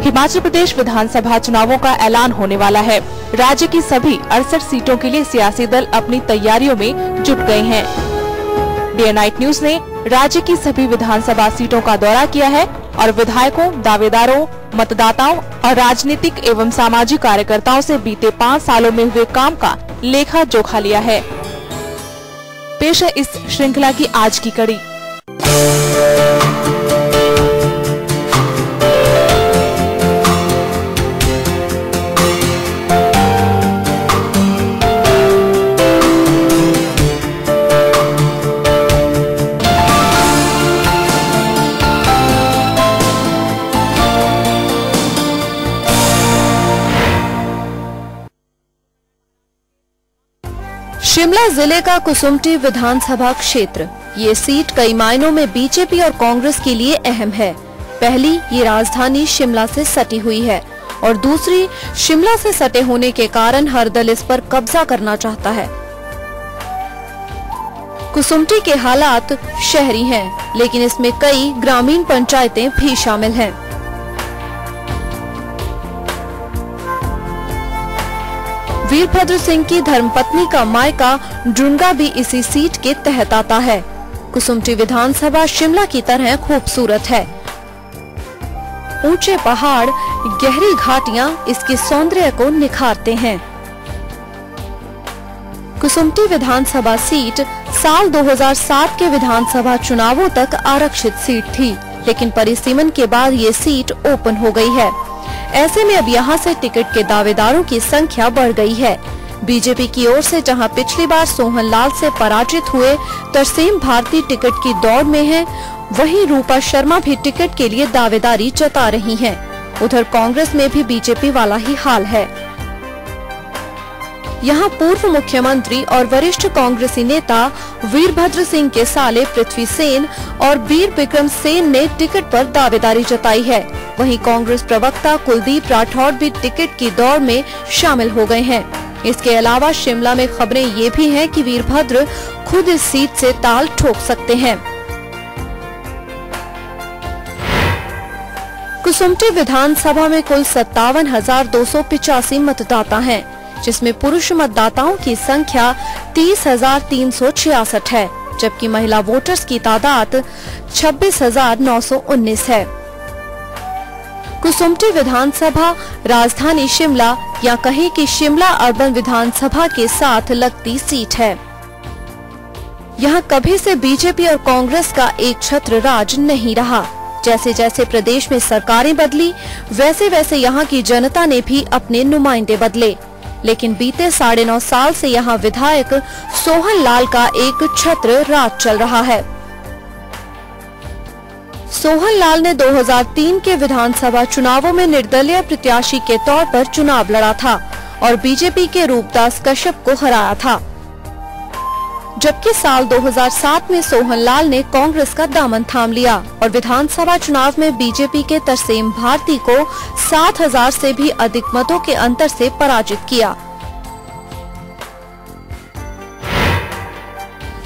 हिमाचल प्रदेश विधानसभा चुनावों का ऐलान होने वाला है। राज्य की सभी 68 सीटों के लिए सियासी दल अपनी तैयारियों में जुट गए हैं। डे नाइट न्यूज ने राज्य की सभी विधानसभा सीटों का दौरा किया है और विधायकों, दावेदारों, मतदाताओं और राजनीतिक एवं सामाजिक कार्यकर्ताओं से बीते 5 सालों में हुए काम का लेखा जोखा लिया है। पेश है इस श्रृंखला की आज की कड़ी। शिमला जिले का कुसुम्पटी विधानसभा क्षेत्र, ये सीट कई मायनों में बीजेपी और कांग्रेस के लिए अहम है। पहली, ये राजधानी शिमला से सटी हुई है और दूसरी, शिमला से सटे होने के कारण हर दल इस पर कब्जा करना चाहता है। कुसुम्पटी के हालात शहरी हैं, लेकिन इसमें कई ग्रामीण पंचायतें भी शामिल हैं। वीरभद्र सिंह की धर्मपत्नी का मायका ड्रुंगा भी इसी सीट के तहत आता है। कुसुम्पटी विधानसभा शिमला की तरह खूबसूरत है। ऊंचे पहाड़, गहरी घाटियां इसके सौंदर्य को निखारते हैं। कुसुम्पटी विधानसभा सीट साल 2007 के विधानसभा चुनावों तक आरक्षित सीट थी, लेकिन परिसीमन के बाद ये सीट ओपन हो गई है। ऐसे में अब यहाँ से टिकट के दावेदारों की संख्या बढ़ गई है। बीजेपी की ओर से जहाँ पिछली बार सोहन लाल से पराजित हुए तरसेम भारती टिकट की दौड़ में है, वहीं रूपा शर्मा भी टिकट के लिए दावेदारी जता रही हैं। उधर कांग्रेस में भी बीजेपी वाला ही हाल है। यहाँ पूर्व मुख्यमंत्री और वरिष्ठ कांग्रेसी नेता वीरभद्र सिंह के साले पृथ्वी सेन और वीर विक्रम सेन ने टिकट पर दावेदारी जताई है। वहीं कांग्रेस प्रवक्ता कुलदीप राठौड़ भी टिकट की दौड़ में शामिल हो गए हैं। इसके अलावा शिमला में खबरें ये भी हैं कि वीरभद्र खुद इस सीट से ताल ठोक सकते हैं। कुसुम्पटी विधानसभा में कुल 57,285 मतदाता हैं, जिसमें पुरुष मतदाताओं की संख्या 30,366 है, जबकि महिला वोटर्स की तादाद 26,919 है। कुसुम्पटी विधानसभा राजधानी शिमला या कहें कि शिमला अर्बन विधानसभा के साथ लगती सीट है। यहाँ कभी से बीजेपी और कांग्रेस का एक छत्र राज नहीं रहा। जैसे जैसे प्रदेश में सरकारें बदली, वैसे वैसे यहाँ की जनता ने भी अपने नुमाइंदे बदले, लेकिन बीते 9.5 साल से यहाँ विधायक सोहन लाल का एक छत्र राज चल रहा है। सोहन लाल ने 2003 के विधानसभा चुनावों में निर्दलीय प्रत्याशी के तौर पर चुनाव लड़ा था और बीजेपी के रूपदास कश्यप को हराया था, जबकि साल 2007 में सोहन लाल ने कांग्रेस का दामन थाम लिया और विधानसभा चुनाव में बीजेपी के तरसेम भारती को 7,000 से भी अधिक मतों के अंतर से पराजित किया।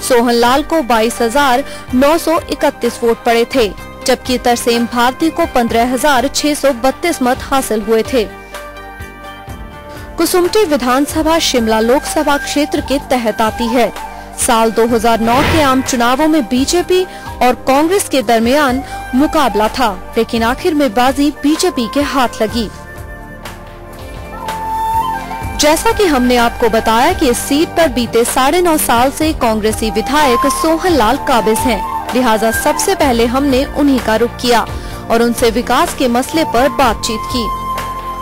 सोहन लाल को 22,931 वोट पड़े थे, जबकि तरसेम भारती को 15,632 मत हासिल हुए थे। कुसुम्पटी विधानसभा शिमला लोकसभा क्षेत्र के तहत आती है। साल 2009 के आम चुनावों में बीजेपी और कांग्रेस के दरमियान मुकाबला था, लेकिन आखिर में बाजी बीजेपी के हाथ लगी। जैसा कि हमने आपको बताया कि इस सीट पर बीते 9.5 साल से कांग्रेसी विधायक सोहन लाल काबिज हैं, लिहाजा सबसे पहले हमने उन्हीं का रुख किया और उनसे विकास के मसले पर बातचीत की।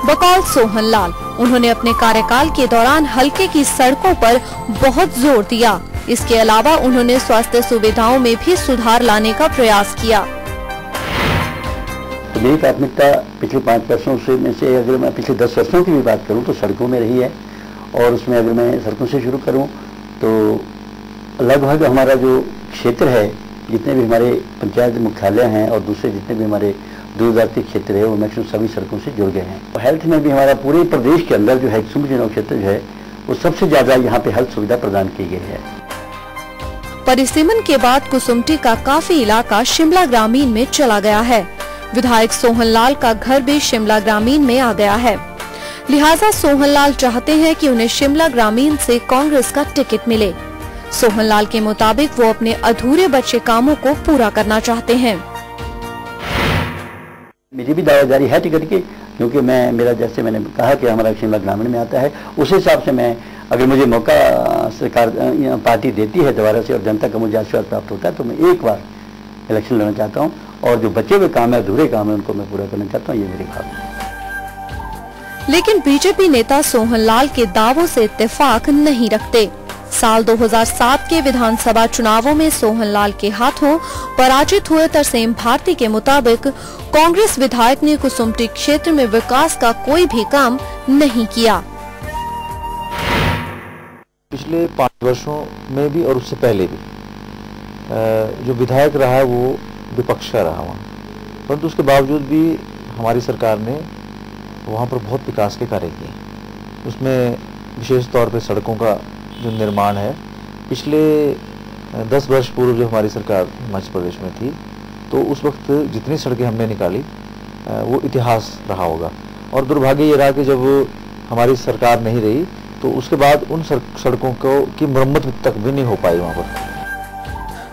बकौल सोहन लाल, उन्होंने अपने कार्यकाल के दौरान हल्के की सड़कों पर बहुत जोर दिया। इसके अलावा उन्होंने स्वास्थ्य सुविधाओं में भी सुधार लाने का प्रयास किया। तो मेरी प्राथमिकता पिछले 5 वर्षों से में से अगर मैं पिछले 10 वर्षों की भी बात करूं तो सड़कों में रही है, और उसमें अगर मैं सड़कों से शुरू करूं तो लगभग हमारा जो क्षेत्र है, जितने भी हमारे पंचायत मुख्यालय हैं और दूसरे जितने भी हमारे दूरदराज क्षेत्र है, वो मैक्सिमम सभी सड़कों से जुड़ गए हैं। और हेल्थ में भी हमारा पूरे प्रदेश के अंदर जो है कुसुम्पटी चुनाव क्षेत्र जो है वो सबसे ज्यादा यहाँ पे हेल्थ सुविधा प्रदान की गई है। परिसीमन के बाद कुसुम्पटी का काफी इलाका शिमला ग्रामीण में चला गया है। विधायक सोहनलाल का घर भी शिमला ग्रामीण में आ गया है। लिहाजा सोहनलाल चाहते हैं कि उन्हें शिमला ग्रामीण से कांग्रेस का टिकट मिले। सोहनलाल के मुताबिक वो अपने अधूरे बचे कामों को पूरा करना चाहते हैं। मेरी भी दावेदारी है टिकट की, क्योंकि मेरा जैसे मैंने कहा कि हमारा शिमला ग्रामीण में आता है, उस हिसाब से मैं अगर मुझे मौका सरकार पार्टी देती है दोबारा से और जनता का मुझे आशीर्वाद प्राप्त होता है तो मैं एक बार इलेक्शन लड़ना चाहता हूं और जो बचे हुए काम है, अधूरे काम है, उनको मैं पूरा करना चाहता हूं। ये मेरी ख्वाहिश है। लेकिन बीजेपी नेता सोहनलाल के दावों से इत्तेफाक नहीं रखते। साल 2007 के विधानसभा चुनावों में सोहनलाल के हाथों पराजित हुए तरसेम भारती के मुताबिक कांग्रेस विधायक ने कुसुम्पटी क्षेत्र में विकास का कोई भी काम नहीं किया। पिछले 5 वर्षों में भी और उससे पहले भी जो विधायक रहा है वो विपक्ष का रहा वहाँ, परंतु उसके बावजूद भी हमारी सरकार ने वहाँ पर बहुत विकास के कार्य किए। उसमें विशेष तौर पे सड़कों का जो निर्माण है, पिछले 10 वर्ष पूर्व जो हमारी सरकार हिमाचल प्रदेश में थी तो उस वक्त जितनी सड़कें हमने निकाली वो इतिहास रहा होगा। और दुर्भाग्य ये रहा कि जब हमारी सरकार नहीं रही तो उसके बाद उन सड़कों की मरम्मत तक भी नहीं हो पाई वहाँ पर।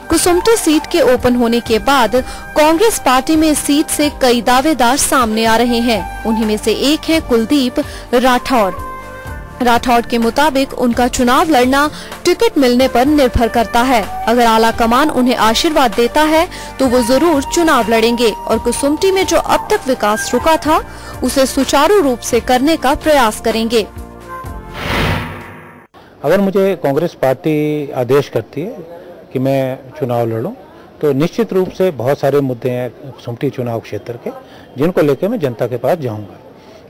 कुसुम्पटी सीट के ओपन होने के बाद कांग्रेस पार्टी में इस सीट से कई दावेदार सामने आ रहे हैं। उन्हीं में से एक है कुलदीप राठौड़ के मुताबिक उनका चुनाव लड़ना टिकट मिलने पर निर्भर करता है। अगर आला कमान उन्हें आशीर्वाद देता है तो वो जरूर चुनाव लड़ेंगे और कुसुम्पटी में जो अब तक विकास रुका था उसे सुचारू रूप से करने का प्रयास करेंगे। अगर मुझे कांग्रेस पार्टी आदेश करती है कि मैं चुनाव लड़ूं तो निश्चित रूप से बहुत सारे मुद्दे हैं कुसुम्पटी चुनाव क्षेत्र के, जिनको लेकर मैं जनता के पास जाऊंगा।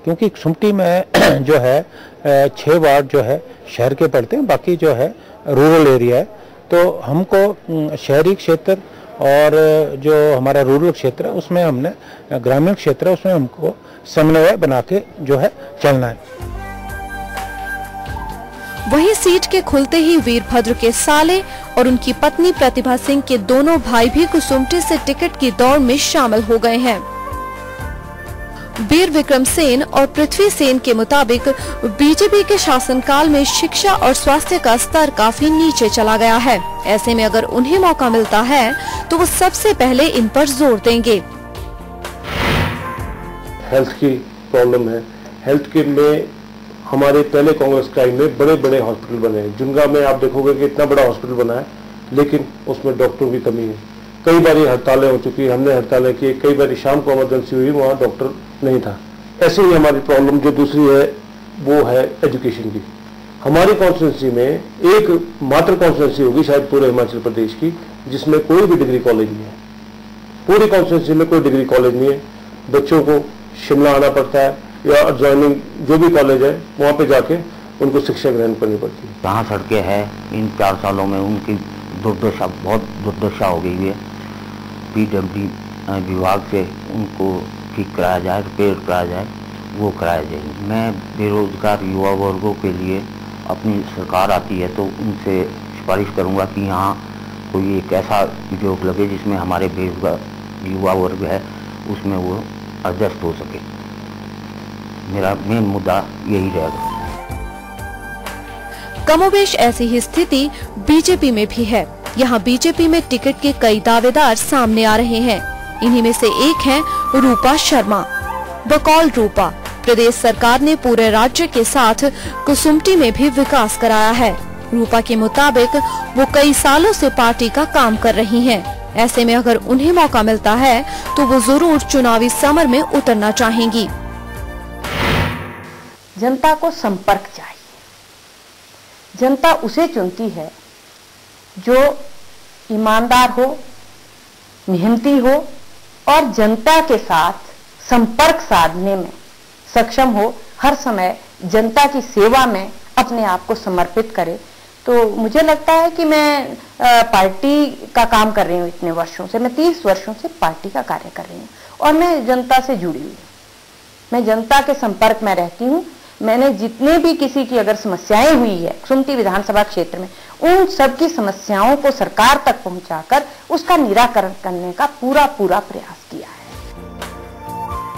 क्योंकि कुसुम्पटी में जो है 6 वार्ड जो है शहर के पड़ते हैं, बाकी जो है रूरल एरिया है। तो हमको शहरी क्षेत्र और जो हमारा रूरल क्षेत्र है उसमें हमने ग्रामीण क्षेत्र है उसमें हमको समन्वय बना के जो है चलना है। वहीं सीट के खुलते ही वीरभद्र के साले और उनकी पत्नी प्रतिभा सिंह के दोनों भाई भी कुसुम्पटी से टिकट की दौड़ में शामिल हो गए हैं। वीर विक्रम सेन और पृथ्वी सेन के मुताबिक बीजेपी के शासनकाल में शिक्षा और स्वास्थ्य का स्तर काफी नीचे चला गया है। ऐसे में अगर उन्हें मौका मिलता है तो वो सबसे पहले इन पर जोर देंगे। हेल्थ की प्रॉब्लम है। हेल्थ के में हमारे पहले कांग्रेस टाइम में बड़े बड़े हॉस्पिटल बने हैं। जुंगा में आप देखोगे कि इतना बड़ा हॉस्पिटल बना है, लेकिन उसमें डॉक्टरों की कमी है। कई बार हड़तालें हो चुकी, हमने हड़तालें की, कई बार शाम को इमरजेंसी हुई, वहाँ डॉक्टर नहीं था। ऐसे ही हमारी प्रॉब्लम जो दूसरी है वो है एजुकेशन की। हमारी कॉन्स्टिट्यूंसी में एक मात्र कॉन्स्टिट्यूंसी होगी शायद पूरे हिमाचल प्रदेश की जिसमें कोई भी डिग्री कॉलेज नहीं है। पूरी कॉन्स्टिट्यूंसी में कोई डिग्री कॉलेज नहीं है। बच्चों को शिमला आना पड़ता है या एडजॉइनिंग जो भी कॉलेज है वहाँ पे जाके उनको शिक्षा ग्रहण करनी पड़ती है। जहाँ सड़कें हैं इन 4 सालों में उनकी दुर्दशा, बहुत दुर्दशा हो गई है। पीडब्ल्यूडी विभाग से उनको ठीक कराया जाए, रिपेयर कराया जाए, वो कराया जाए। मैं बेरोजगार युवा वर्गों के लिए अपनी सरकार आती है तो उनसे सिफारिश करूँगा कि यहाँ कोई एक ऐसा उद्योग लगे जिसमें हमारे बेरोजगार युवा वर्ग है उसमें वो एडजस्ट हो सके। मेरा मेन मुद्दा यही रहेगा। कमोबेश ऐसी ही स्थिति बीजेपी में भी है। यहाँ बीजेपी में टिकट के कई दावेदार सामने आ रहे हैं। इन्हीं में से एक है रूपा शर्मा। बकौल रूपा, प्रदेश सरकार ने पूरे राज्य के साथ कुसुम्पटी में भी विकास कराया है। रूपा के मुताबिक वो कई सालों से पार्टी का काम कर रही हैं। ऐसे में अगर उन्हें मौका मिलता है तो वो जरूर चुनावी समर में उतरना चाहेंगी। जनता को संपर्क चाहिए। जनता उसे चुनती है जो ईमानदार हो, मेहनती हो और जनता के साथ संपर्क साधने में सक्षम हो, हर समय जनता की सेवा में अपने आप को समर्पित करे। तो मुझे लगता है कि मैं पार्टी का काम कर रही हूँ इतने वर्षों से। मैं 30 वर्षों से पार्टी का कार्य कर रही हूँ और मैं जनता से जुड़ी हुई हूँ। मैं जनता के संपर्क में रहती हूँ। मैंने जितने भी किसी की अगर समस्याएं हुई है कुसुम्पटी विधानसभा क्षेत्र में, उन सब की समस्याओं को सरकार तक पहुंचाकर उसका निराकरण करने का पूरा प्रयास किया है।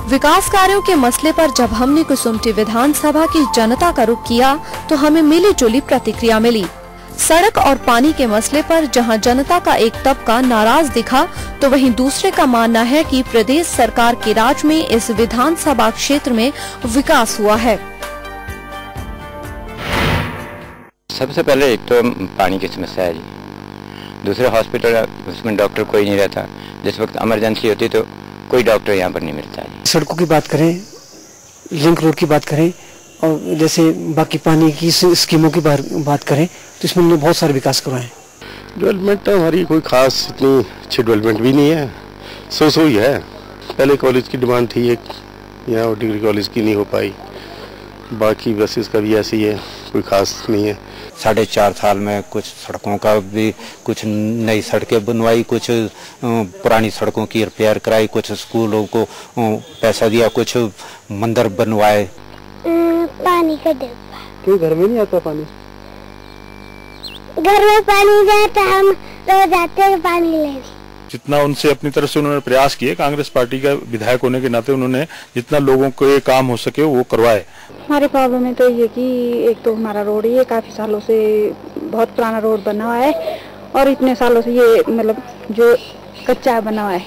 विकास कार्यों के मसले पर जब हमने कुसुम्पटी विधानसभा की जनता का रुख किया तो हमें मिली जुली प्रतिक्रिया मिली। सड़क और पानी के मसले पर जहां जनता का एक तबका नाराज दिखा तो वहीं दूसरे का मानना है कि प्रदेश सरकार के राज में इस विधानसभा क्षेत्र में विकास हुआ है। सबसे पहले एक तो पानी की समस्या है जी, दूसरे हॉस्पिटल उसमें डॉक्टर कोई नहीं रहता, जिस वक्त इमरजेंसी होती तो कोई डॉक्टर यहाँ पर नहीं मिलता है। सड़कों की बात करें, लिंक रोड की बात करें और जैसे बाकी पानी की स्कीमों की बात करें तो इसमें उन्होंने बहुत सारे विकास करवाए हैं। डेवलपमेंट तो हमारी कोई खास इतनी अच्छी डेवलपमेंट भी नहीं है, सो ही है। पहले कॉलेज की डिमांड थी एक, यहाँ डिग्री कॉलेज की नहीं हो पाई, बाकी बसेस का भी ऐसे ही है, कोई खास नहीं है। 4.5 साल में कुछ सड़कों का भी, कुछ नई सड़कें बनवाई, कुछ पुरानी सड़कों की रिपेयर कराई, कुछ स्कूलों को पैसा दिया, कुछ मंदिर बनवाए। पानी का डिब्बा। क्यों घर में नहीं आता पानी? घर में पानी जाता, हम रोज आते हैं पानी लेने। जितना उनसे अपनी तरफ से उन्होंने प्रयास किए, कांग्रेस पार्टी का विधायक होने के नाते उन्होंने जितना लोगों को ये काम हो सके वो करवाए। हमारे प्रॉब्लम है तो ये कि एक तो हमारा रोड ये काफी सालों से बहुत पुराना रोड बना हुआ है और इतने सालों से ये मतलब जो कच्चा बना हुआ है।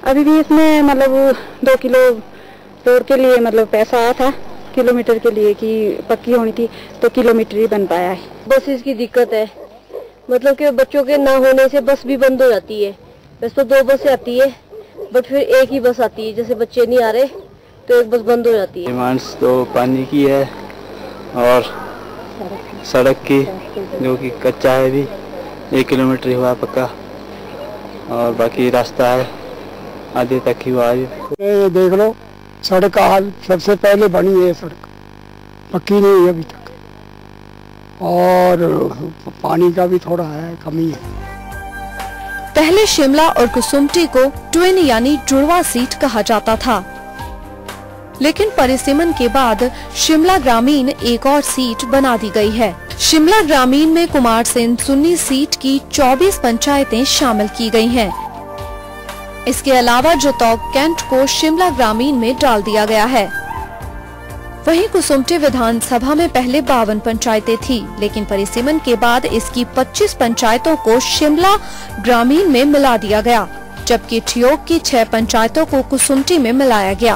अभी भी इसमें मतलब 2 किलो रोड के लिए मतलब पैसा आया था किलोमीटर के लिए कि पक्की होनी थी, तो किलोमीटर ही बन पाया है। बसेस की दिक्कत है, मतलब कि बच्चों के ना होने से बस भी बंद हो जाती है। वैसे तो 2 बसें आती है बट फिर एक ही बस आती है, जैसे बच्चे नहीं आ रहे तो एक बस बंद हो जाती है। डिमांड्स तो पानी की है और सड़क की, जो कि कच्चा है, भी 1 किलोमीटर ही हुआ पक्का और बाकी रास्ता है आधे तक ही हुआ है। ये देख लो सड़क का हाल, सबसे पहले बनी है सड़क, पक्की नहीं है अभी तक, और पानी का भी थोड़ा है, कमी है। पहले शिमला और कुसुम्पटी को ट्विन यानी जुड़वा सीट कहा जाता था, लेकिन परिसीमन के बाद शिमला ग्रामीण एक और सीट बना दी गई है। शिमला ग्रामीण में कुमारसेन सुन्नी सीट की 24 पंचायतें शामिल की गई हैं। इसके अलावा जोतौक कैंट को शिमला ग्रामीण में डाल दिया गया है। वहीं कुसुम्पटी विधानसभा में पहले 52 पंचायतें थी, लेकिन परिसीमन के बाद इसकी 25 पंचायतों को शिमला ग्रामीण में मिला दिया गया, जबकि ठियोग की 6 पंचायतों को कुसुम्पटी में मिलाया गया।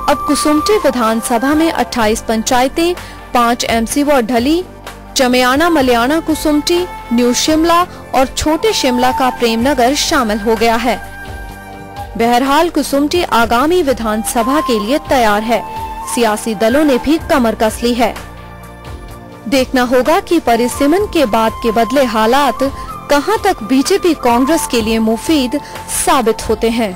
अब कुसुम्पटी विधानसभा में 28 पंचायतें, 5 MC वार्ड ढली, चमियाना, मलियाना, कुसुम्पटी, न्यू शिमला और छोटे शिमला का प्रेमनगर शामिल हो गया है। बहरहाल कुसुम्पटी आगामी विधानसभा के लिए तैयार है। सियासी दलों ने भी कमर कस ली है। देखना होगा कि परिसीमन के बाद के बदले हालात कहां तक बीजेपी कांग्रेस के लिए मुफीद साबित होते हैं।